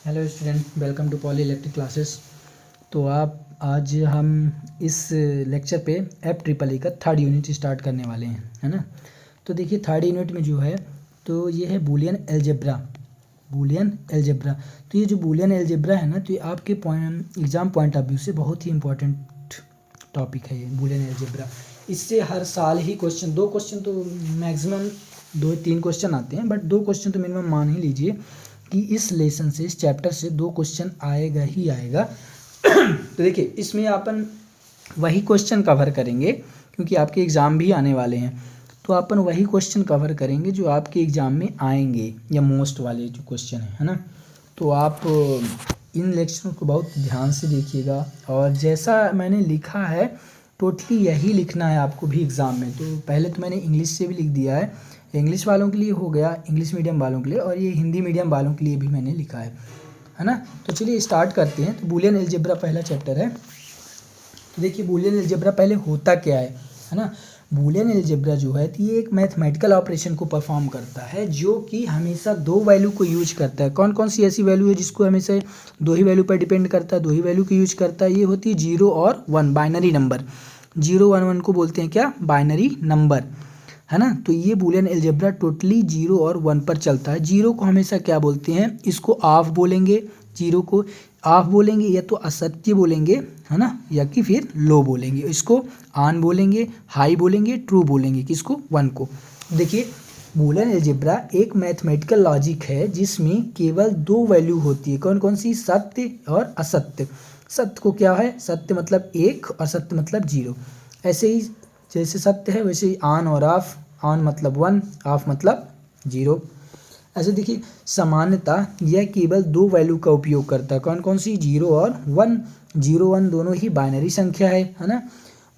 Hello student, welcome to poly electric classes. तो आज हम इस लेक्चर पे एफ ट्रिपल ई का थर्ड यूनिट स्टार्ट करने वाले हैं, है ना। तो देखिए थर्ड यूनिट में जो है तो ये है बूलियन अलजेब्रा। तो ये जो बूलियन अलजेब्रा है ना, तो ये आपके एग्ज़ाम पॉइंट ऑफ व्यू से बहुत ही इंपॉर्टेंट टॉपिक है ये बूलियन अलजेब्रा। इससे हर साल ही दो क्वेश्चन तो मैक्सिमम 2-3 क्वेश्चन आते हैं, बट 2 क्वेश्चन तो मिनिमम मान ही लीजिए कि इस लेसन से, इस चैप्टर से 2 क्वेश्चन आएगा ही आएगा। तो देखिए इसमें अपन वही क्वेश्चन कवर करेंगे क्योंकि आपके एग्ज़ाम भी आने वाले हैं, तो अपन वही क्वेश्चन कवर करेंगे जो आपके एग्ज़ाम में आएंगे या मोस्ट वाले जो क्वेश्चन है ना। तो आप इन लेक्चरों को बहुत ध्यान से देखिएगा और जैसा मैंने लिखा है टोटली यही लिखना है आपको भी एग्ज़ाम में। तो पहले तो मैंने इंग्लिश से भी लिख दिया है, इंग्लिश वालों के लिए हो गया, इंग्लिश मीडियम वालों के लिए, और ये हिंदी मीडियम वालों के लिए भी मैंने लिखा है ना। तो चलिए स्टार्ट करते हैं। तो बूलियन अलजेब्रा पहला चैप्टर है। तो देखिए बूलियन अलजेब्रा पहले होता क्या है ना। बूलियन अलजेब्रा जो है तो ये एक मैथमेटिकल ऑपरेशन को परफॉर्म करता है जो कि हमेशा 2 वैल्यू को यूज करता है। कौन कौन सी ऐसी वैल्यू है जिसको हमेशा 2 ही वैल्यू पर डिपेंड करता है, 2 ही वैल्यू को यूज करता है? ये होती है 0 और 1, बाइनरी नंबर। 0, 1, 1 को बोलते हैं क्या? बाइनरी नंबर, है ना। तो ये बूलियन अलजेब्रा टोटली 0 और 1 पर चलता है। 0 को हमेशा क्या बोलते हैं? इसको ऑफ बोलेंगे, 0 को ऑफ बोलेंगे, या तो असत्य बोलेंगे, है ना, या कि फिर लो बोलेंगे। इसको ऑन बोलेंगे, हाई बोलेंगे, ट्रू बोलेंगे। किसको? 1 को। देखिए बूलियन अलजेब्रा एक मैथमेटिकल लॉजिक है जिसमें केवल 2 वैल्यू होती है। कौन कौन सी? सत्य और असत्य। सत्य को क्या है? सत्य मतलब 1 और सत्य मतलब 0। ऐसे ही जैसे सत्य है वैसे ही ऑन और ऑफ। ऑन मतलब 1, ऑफ मतलब 0। ऐसे देखिए सामान्यतः यह केवल 2 वैल्यू का उपयोग करता है। कौन कौन सी? 0 और 1। 0, 1 दोनों ही बाइनरी संख्या है ना।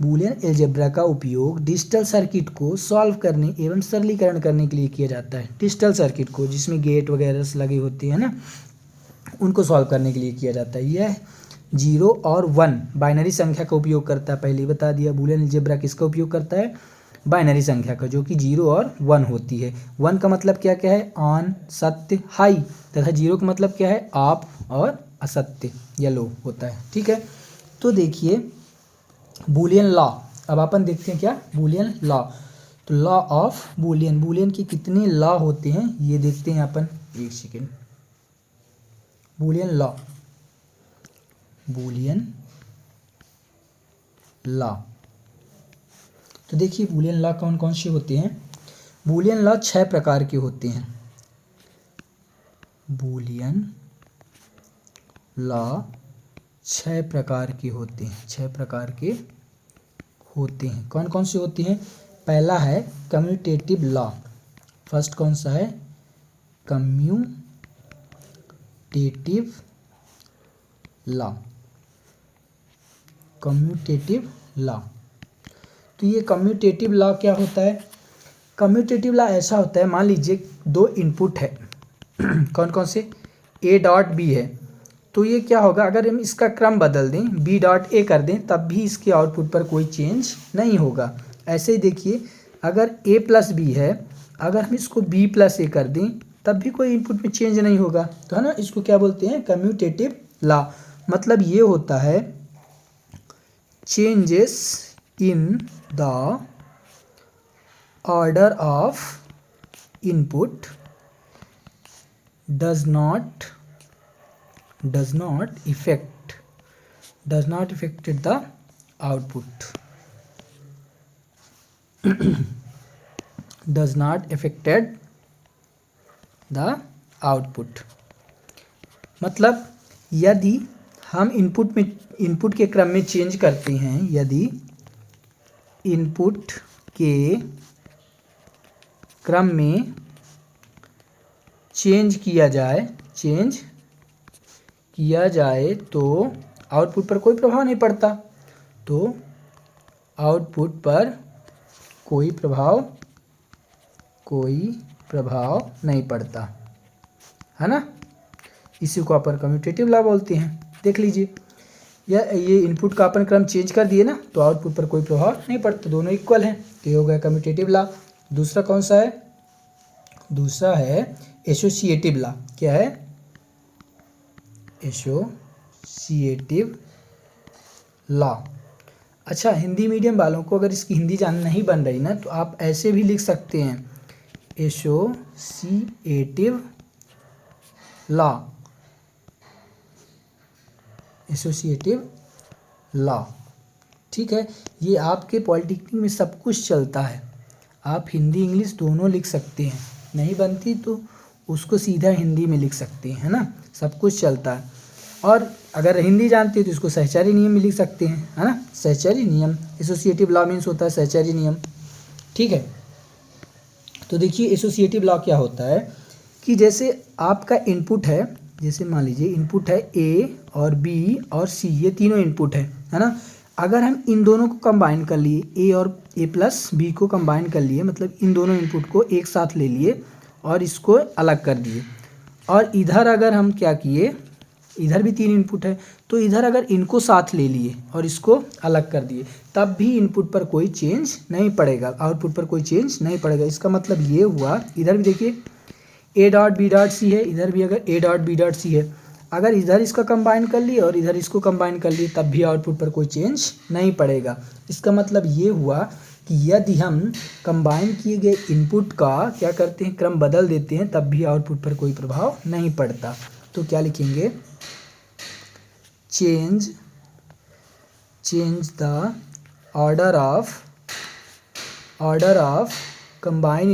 बूलियन अलजेब्रा का उपयोग डिजिटल सर्किट को सॉल्व करने एवं सरलीकरण करने के लिए किया जाता है। डिजिटल सर्किट को जिसमें गेट वगैरह लगे होते हैं ना, उनको सॉल्व करने के लिए किया जाता है। यह 0 और 1 बाइनरी संख्या का उपयोग करता है। पहले ही बता दिया बूलियन अलजेब्रा किसका उपयोग करता है? बाइनरी संख्या का, जो कि 0 और 1 होती है। 1 का मतलब क्या क्या है? ऑन, सत्य, हाई, तथा 0 का मतलब क्या है? ऑफ और असत्य या लो होता है। ठीक है, तो देखिए बूलियन लॉ। अब अपन देखते हैं क्या? Boolean law. तो लॉ ऑफ बूलियन, बूलियन के कितने लॉ होते हैं ये देखते हैं अपन। एक second. Boolean law, Boolean law. तो देखिए बूलियन लॉ कौन कौन से होते हैं? बूलियन लॉ 6 प्रकार के होते हैं। बूलियन लॉ 6 प्रकार के होते हैं। 6 प्रकार के होते हैं। कौन कौन से होते हैं? पहला है कम्यूटेटिव लॉ। फर्स्ट कौन सा है? Commutative law. Commutative law. तो ये कम्यूटेटिव लॉ क्या होता है? कम्यूटेटिव लॉ ऐसा होता है, मान लीजिए 2 इनपुट है कौन कौन से? A डॉट B है। तो ये क्या होगा? अगर हम इसका क्रम बदल दें, B डॉट A कर दें, तब भी इसके आउटपुट पर कोई चेंज नहीं होगा। ऐसे ही देखिए अगर A प्लस B है, अगर हम इसको B प्लस A कर दें तब भी कोई इनपुट में चेंज नहीं होगा। तो है ना, इसको क्या बोलते हैं? Commutative law. मतलब ये होता है changes in the order of input does not affect the output does not affected the output। मतलब यदि हम इनपुट के क्रम में चेंज करते हैं, यदि इनपुट के क्रम में चेंज किया जाए तो आउटपुट पर कोई प्रभाव नहीं पड़ता। तो आउटपुट पर कोई प्रभाव नहीं पड़ता, है ना। इसी को अपन कम्यूटेटिव लॉ बोलते हैं। देख लीजिए ये इनपुट का अपन क्रम चेंज कर दिए ना, तो आउटपुट पर कोई प्रभाव नहीं पड़ता, दोनों इक्वल हैं। तो ये हो गया कम्यूटेटिव लॉ। दूसरा कौन सा है? दूसरा है एसोसिएटिव लॉ। क्या है? Associative law. अच्छा, हिंदी मीडियम वालों को अगर इसकी हिंदी जान नहीं बन रही ना, तो आप ऐसे भी लिख सकते हैं, एसोसिएटिव लॉ, एसोसिएटिव लॉ। ठीक है, ये आपके पॉलिटेक्निक में सब कुछ चलता है, आप हिंदी इंग्लिश दोनों लिख सकते हैं, नहीं बनती तो उसको सीधा हिंदी में लिख सकते हैं, है ना, सब कुछ चलता है। और अगर हिंदी जानते हैं तो इसको सहचारी नियम में लिख सकते हैं, है ना, सहचारी नियम, एसोसिएटिव लॉ मीन्स होता है सहचारी नियम। ठीक है, तो देखिए एसोसिएटिव लॉ क्या होता है कि जैसे आपका इनपुट है, जैसे मान लीजिए इनपुट है ए और बी और सी, ये तीनों इनपुट है ना। अगर हम इन दोनों को कंबाइन कर लिए, ए और ए प्लस बी को कंबाइन कर लिए, मतलब इन दोनों इनपुट को एक साथ ले लिए और इसको अलग कर दिए, और इधर अगर हम क्या किए, इधर भी तीन इनपुट है, तो इधर अगर इनको साथ ले लिए और इसको अलग कर दिए, तब भी इनपुट पर कोई चेंज नहीं पड़ेगा, आउटपुट पर कोई चेंज नहीं पड़ेगा। इसका मतलब ये हुआ, इधर भी देखिए A dot B dot C है, इधर भी अगर A dot B dot C है, अगर इधर इसका कंबाइन कर लिए और इधर इसको कंबाइन कर लिए, तब भी आउटपुट पर कोई चेंज नहीं पड़ेगा। इसका मतलब ये हुआ कि यदि हम कंबाइन किए गए इनपुट का क्या करते हैं, क्रम बदल देते हैं, तब भी आउटपुट पर कोई प्रभाव नहीं पड़ता। तो क्या लिखेंगे, change the order of combine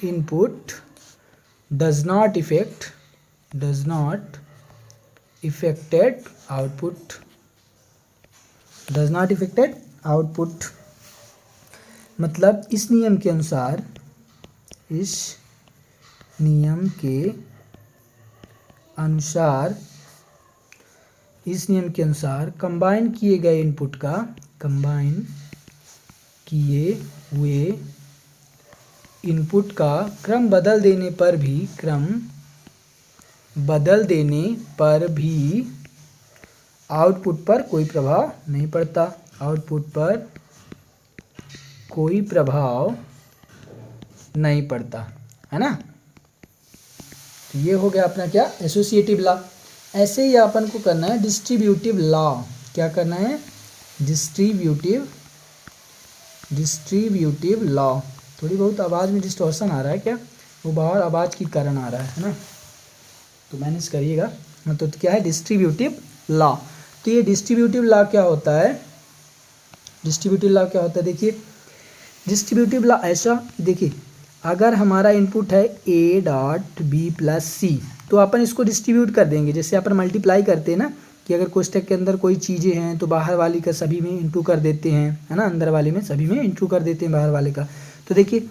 input does not affected output। मतलब इस नियम के अनुसार कंबाइन किए गए इनपुट का, कंबाइन किए हुए इनपुट का क्रम बदल देने पर भी आउटपुट पर कोई प्रभाव नहीं पड़ता, आउटपुट पर कोई प्रभाव नहीं पड़ता, है ना। तो ये हो गया अपना क्या, एसोसिएटिव लॉ। ऐसे ही अपन को करना है डिस्ट्रीब्यूटिव लॉ। क्या करना है, डिस्ट्रीब्यूटिव लॉ। थोड़ी बहुत आवाज़ में डिस्टॉर्शन आ रहा है क्या, वो बाहर आवाज़ के कारण आ रहा है ना, तो मैनेज करिएगा। तो क्या है डिस्ट्रीब्यूटिव लॉ। तो ये डिस्ट्रीब्यूटिव लॉ क्या होता है, देखिए डिस्ट्रीब्यूटिव लॉ ऐसा, देखिए अगर हमारा इनपुट है ए डॉट बी प्लस सी, तो अपन इसको डिस्ट्रीब्यूट कर देंगे। जैसे अपन मल्टीप्लाई करते हैं ना, कि अगर कोष्टक के अंदर कोई चीज़ें हैं तो बाहर वाली का सभी में इंटू कर देते हैं, है ना, अंदर वाले में सभी में इंटू कर देते हैं बाहर वाले का। तो देखिए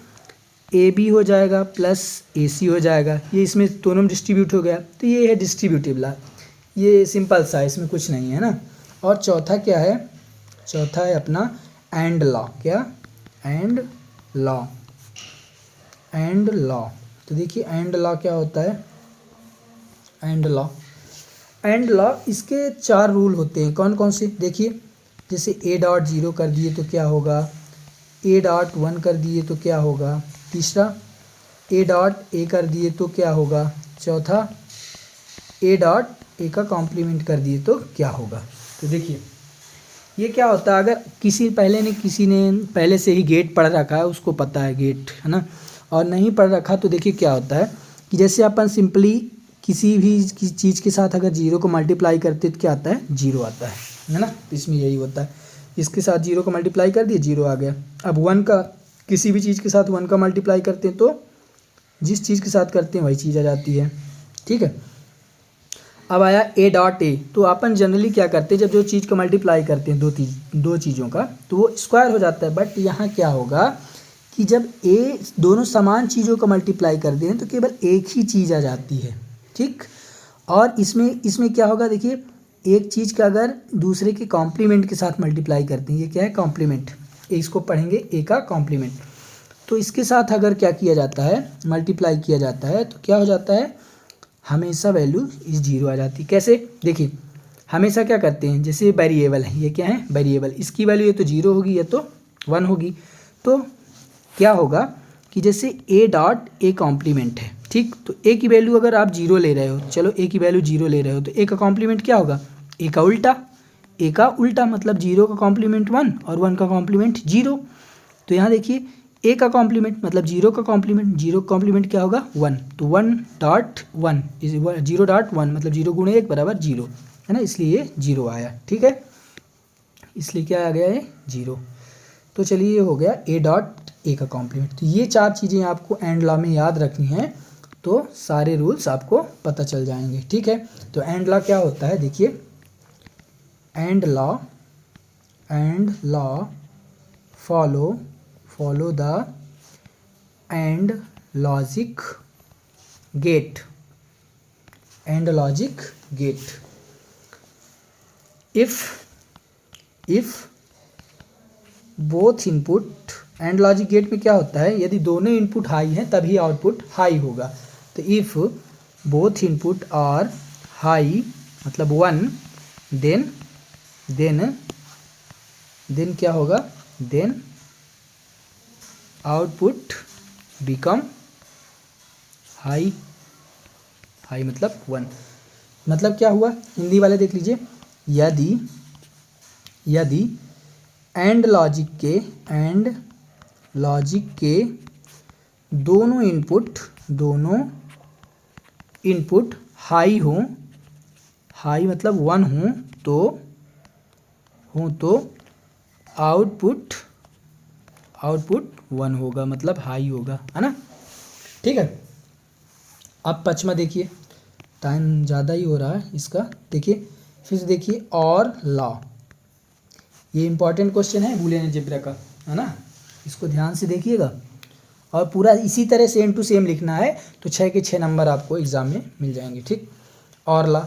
ए बी हो जाएगा प्लस ए सी हो जाएगा, ये इसमें दोनों में डिस्ट्रीब्यूट हो गया। तो ये है डिस्ट्रीब्यूटिव लॉ, ये सिंपल सा है, इसमें कुछ नहीं है ना। और चौथा क्या है, चौथा है अपना एंड लॉ। क्या, एंड लॉ। तो देखिए एंड लॉ क्या होता है, एंड लॉ इसके 4 रूल होते हैं। कौन कौन से, देखिए जैसे ए डॉट 0 कर दिए तो क्या होगा, ए डॉट 1 कर दिए तो क्या होगा, तीसरा ए डॉट ए कर दिए तो क्या होगा, चौथा ए डॉट ए का कॉम्प्लीमेंट कर दिए तो क्या होगा। तो देखिए ये क्या होता है, अगर किसी ने पहले से ही गेट पढ़ रखा है, उसको पता है गेट, है ना, और नहीं पढ़ रखा तो देखिए क्या होता है कि जैसे अपन सिंपली किसी भी चीज़ के साथ अगर 0 को मल्टीप्लाई करते तो क्या आता है, 0 आता है ना। तो इसमें यही होता है, इसके साथ 0 को मल्टीप्लाई कर दिए 0 आ गया। अब 1 का, किसी भी चीज़ के साथ 1 का मल्टीप्लाई करते हैं तो जिस चीज़ के साथ करते हैं वही चीज़ आ जाती है। ठीक है, अब आया ए डॉट ए। तो अपन जनरली क्या करते हैं, जब जो चीज़ का मल्टीप्लाई करते हैं दो चीज़ों का, तो वो स्क्वायर हो जाता है। बट यहाँ क्या होगा कि जब ए दोनों समान चीज़ों का मल्टीप्लाई कर दें तो केवल एक ही चीज़ आ जाती है। ठीक, और इसमें क्या होगा, देखिए एक चीज़ का अगर दूसरे के कॉम्प्लीमेंट के साथ मल्टीप्लाई करते हैं, ये क्या है, कॉम्प्लीमेंट, इसको पढ़ेंगे ए का कॉम्प्लीमेंट। तो इसके साथ अगर क्या किया जाता है, मल्टीप्लाई किया जाता है, तो क्या हो जाता है, हमेशा वैल्यू इस 0 आ जाती है। कैसे, देखिए हमेशा क्या करते हैं, जैसे वेरिएबल है, ये क्या है वेरिएबल, इसकी वैल्यू ये तो 0 होगी, ये तो 1 होगी। तो क्या होगा कि जैसे ए डॉट ए कॉम्प्लीमेंट है, ठीक। तो ए की वैल्यू अगर आप 0 ले रहे हो, चलो ए की वैल्यू 0 ले रहे हो, तो ए का कॉम्प्लीमेंट क्या होगा? ए का उल्टा। ए का उल्टा मतलब 0 का कॉम्प्लीमेंट 1 और 1 का कॉम्प्लीमेंट 0। तो यहाँ देखिए ए का कॉम्प्लीमेंट मतलब 0 का कॉम्प्लीमेंट, 0 का कॉम्प्लीमेंट क्या होगा? 1। तो 1.1 0.1 मतलब 0 गुणे 1 बराबर 0, है ना, इसलिए ये 0 आया। ठीक है, इसलिए क्या आ गया है? 0। तो चलिए ये हो गया ए डॉट ए का कॉम्प्लीमेंट। तो ये 4 चीज़ें आपको एंड लॉ में याद रखनी है, तो सारे रूल्स आपको पता चल जाएंगे। ठीक है, तो एंड लॉ क्या होता है? देखिए, and law follow the and logic gate. And logic gate. If both input, and logic gate में क्या होता है? यदि दोनों इनपुट हाई हैं तभी आउटपुट हाई होगा। तो if both input are high मतलब 1, देन क्या होगा? Then output become high. High मतलब 1। मतलब क्या हुआ? हिंदी वाले देख लीजिए, यदि एंड लॉजिक के दोनों इनपुट हाई हों, हाई मतलब 1 हों, तो आउटपुट 1 होगा मतलब हाई होगा, है ना। ठीक है, अब पचमा देखिए, टाइम ज़्यादा ही हो रहा है इसका। देखिए फिर देखिए, और लॉ, ये इंपॉर्टेंट क्वेश्चन है बूलियन अलजेब्रा का, है ना, इसको ध्यान से देखिएगा और पूरा इसी तरह सेम टू सेम लिखना है, तो 6 के 6 नंबर आपको एग्ज़ाम में मिल जाएंगे। ठीक, और लॉ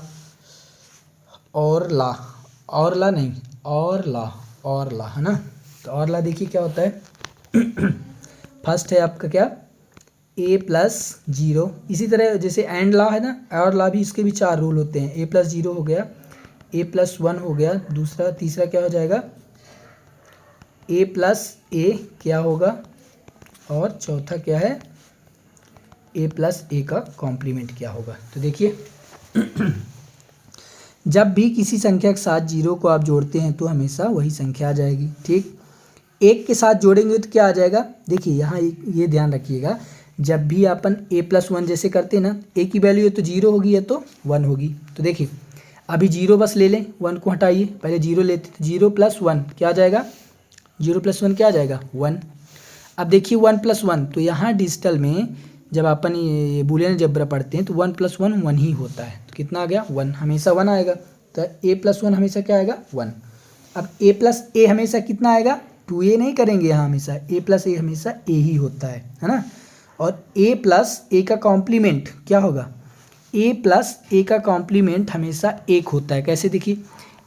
है ना। तो और लॉ देखिए क्या होता है। फर्स्ट है आपका क्या? a+0। इसी तरह जैसे एंड लॉ है ना, और लॉ भी, इसके भी 4 रूल होते हैं। a+0 हो गया, a+1 हो गया, दूसरा तीसरा क्या हो जाएगा? a+a क्या होगा, और चौथा क्या है? a+a का कॉम्प्लीमेंट क्या होगा। तो देखिए जब भी किसी संख्या के साथ 0 को आप जोड़ते हैं तो हमेशा वही संख्या आ जाएगी। ठीक, 1 के साथ जोड़ेंगे तो क्या आ जाएगा? देखिए यहाँ ये ध्यान रखिएगा, जब भी अपन a+1 जैसे करते हैं ना, a की वैल्यू या तो 0 होगी या तो 1 होगी। तो देखिए अभी 0 बस ले लें, 1 को हटाइए, पहले 0 लेते, तो 0+1 क्या आ जाएगा? 0+1 क्या आ जाएगा? 1। अब देखिए 1+1, तो यहाँ डिजिटल में जब अपन ये बूलियन अलजेब्रा पढ़ते हैं तो 1+1 1 ही होता है। तो कितना आ गया? 1, हमेशा 1 आएगा। तो a+1 हमेशा क्या आएगा? 1। अब a+a हमेशा कितना आएगा? 2a नहीं करेंगे यहाँ, हमेशा a+a हमेशा a ही होता है ना। और a+a का कॉम्प्लीमेंट क्या होगा? a+a का कॉम्प्लीमेंट हमेशा 1 होता है। कैसे? देखिए,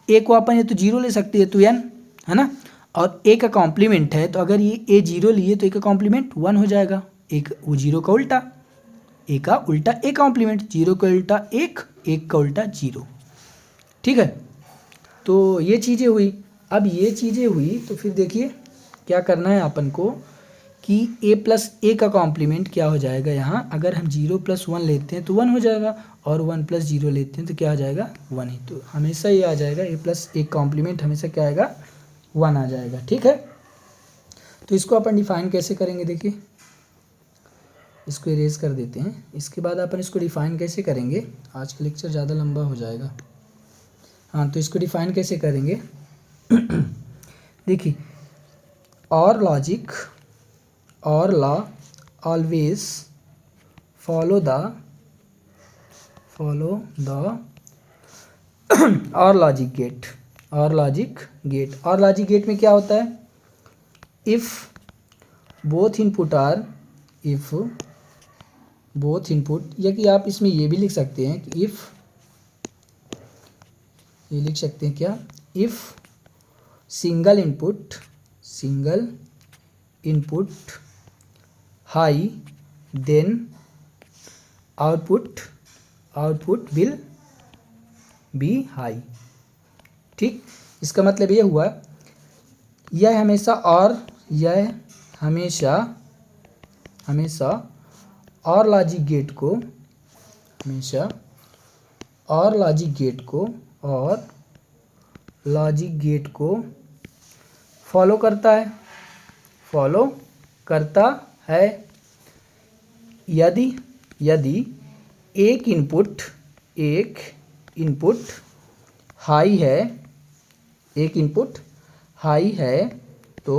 a को अपन ये तो 0 ले सकते हैं, तो n, है ना, और a का कॉम्प्लीमेंट है, तो अगर ये a 0 लिए तो a का कॉम्प्लीमेंट 1 हो जाएगा। एक वो 0 का उल्टा, a का उल्टा a कॉम्प्लीमेंट, 0 का उल्टा 1, 1 का उल्टा 0। ठीक है, तो ये चीज़ें हुई। अब ये चीज़ें हुई तो फिर देखिए क्या करना है अपन को कि a+a का कॉम्प्लीमेंट क्या हो जाएगा यहाँ, अगर हम 0+1 लेते हैं तो 1 हो जाएगा, और 1+0 लेते हैं तो क्या आ जाएगा? 1 ही। तो हमेशा ये आ जाएगा, a+a कॉम्प्लीमेंट हमेशा क्या आएगा? 1 आ जाएगा। ठीक है, तो इसको अपन डिफाइन कैसे करेंगे? देखिए इसको इरेज कर देते हैं, इसके बाद अपन इसको डिफाइन कैसे करेंगे, आज का लेक्चर ज़्यादा लंबा हो जाएगा। हाँ, तो इसको डिफाइन कैसे करेंगे? देखिए, और लॉ ऑलवेज फॉलो द और लॉजिक गेट। और लॉजिक गेट में क्या होता है? इफ़ बोथ इनपुट, या कि आप इसमें ये भी लिख सकते हैं कि ये लिख सकते हैं क्या? If single input high then output will be high. ठीक, इसका मतलब ये हुआ, यह हमेशा और लॉजिक गेट को हमेशा और लॉजिक गेट को फॉलो करता है यदि एक इनपुट हाई है तो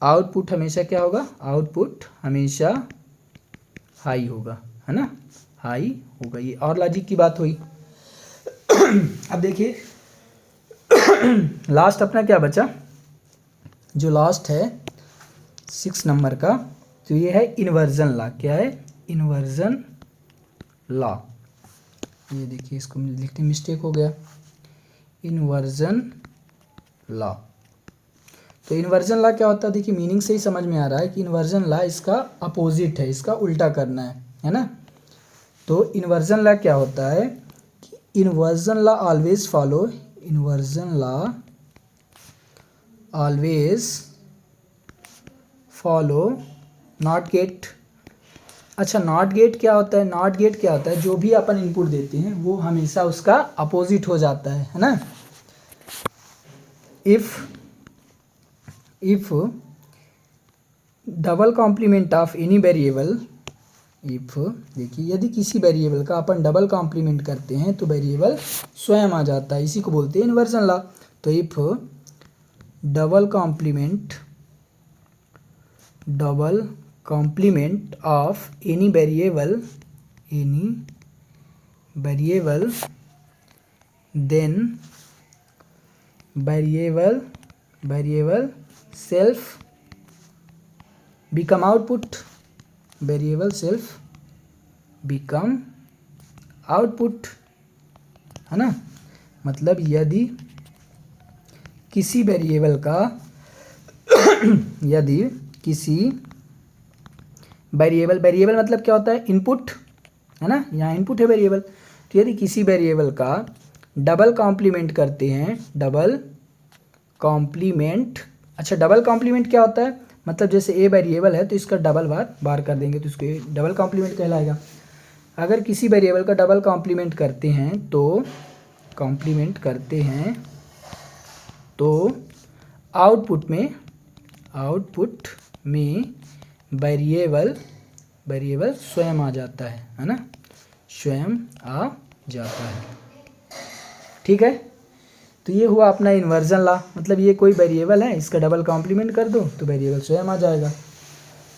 आउटपुट हमेशा क्या होगा, आउटपुट हमेशा हाई होगा, है ना, हाई होगा। ये और लॉजिक की बात हुई। अब देखिए लास्ट अपना क्या बचा, जो लास्ट है 6 नंबर का, तो ये है इन्वर्जन लॉ। क्या है, इन्वर्जन लॉ। ये देखिए इसको लिखने में मिस्टेक हो गया, इन्वर्जन लॉ। तो इन्वर्जन लॉ क्या होता है, देखिए मीनिंग से ही समझ में आ रहा है कि इन्वर्जन लॉ इसका अपोजिट है, इसका उल्टा करना है ना। तो इन्वर्जन लॉ क्या होता है कि inversion law always follow not gate. अच्छा, नॉट गेट क्या होता है, नॉट गेट क्या होता है, जो भी अपन इनपुट देते हैं वो हमेशा उसका अपोजिट हो जाता है ना। If double complement of any variable, देखिए यदि किसी वेरिएबल का अपन डबल कॉम्प्लीमेंट करते हैं तो वेरिएबल स्वयं आ जाता है, इसी को बोलते हैं इन्वर्जन लॉ। तो if double complement of any variable then variable self become output, variable self become output, है ना। मतलब यदि किसी वेरिएबल का वेरिएबल मतलब क्या होता है, इनपुट, है ना, यहाँ इनपुट है वेरिएबल। तो यदि किसी वेरिएबल का डबल कॉम्प्लीमेंट करते हैं, डबल कॉम्प्लीमेंट, अच्छा डबल कॉम्प्लीमेंट क्या होता है, मतलब जैसे ए वेरिएबल है तो इसका डबल बार कर देंगे तो इसको डबल कॉम्प्लीमेंट कहलाएगा। अगर किसी वेरिएबल का डबल कॉम्प्लीमेंट करते हैं तो आउटपुट में वेरिएबल स्वयं आ जाता है ना, स्वयं आ जाता है। ठीक है, तो ये हुआ अपना इन्वर्जन लॉ। मतलब ये कोई वेरिएबल है, इसका डबल कॉम्प्लीमेंट कर दो तो वेरिएबल स्वयं आ जाएगा।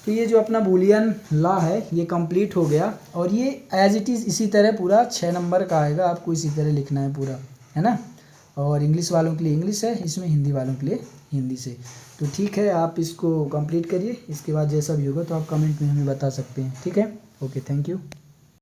तो ये जो अपना बूलियन लॉ है ये कंप्लीट हो गया, और ये एज इट इज़ इसी तरह पूरा 6 नंबर का आएगा, आपको इसी तरह लिखना है पूरा, है ना। और इंग्लिश वालों के लिए इंग्लिश है, इसमें हिंदी वालों के लिए हिंदी से। तो ठीक है, आप इसको कंप्लीट करिए, इसके बाद जैसा भी होगा तो आप कमेंट में हमें बता सकते हैं। ठीक है, ओके, थैंक यू।